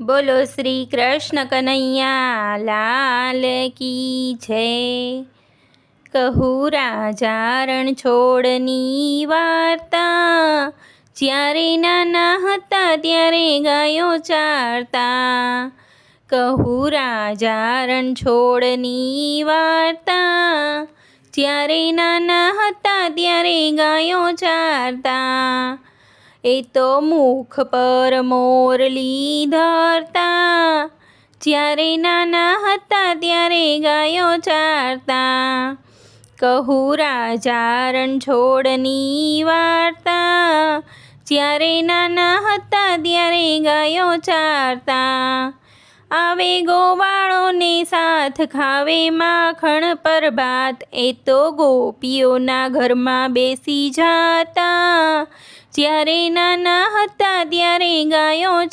બોલો શ્રી કૃષ્ણ કનૈયા લાલ કી જય। કહું રાજા રણછોડની વાર્તા, જ્યારે નાના હતા ત્યારે ગાયો ચારતા। કહું રાજા રણછોડની વાર્તા, જ્યારે નાના હતા ત્યારે ગાયો ચારતા। એ તો મુખ પર મોરલી ધરતા, જ્યારે નાના હતા ત્યારે ગાયો ચારતા। કહું રાજા રણછોડની વાર્તા, જ્યારે નાના હતા ત્યારે ગાયો ચારતા। આવે ગોવાળોને સાથ, ખાવે માખણ પર ભાત, એ તો ગોપીઓના ઘરમાં બેસી જાતા, જ્યારે નાના હતા ત્યારે ગાયો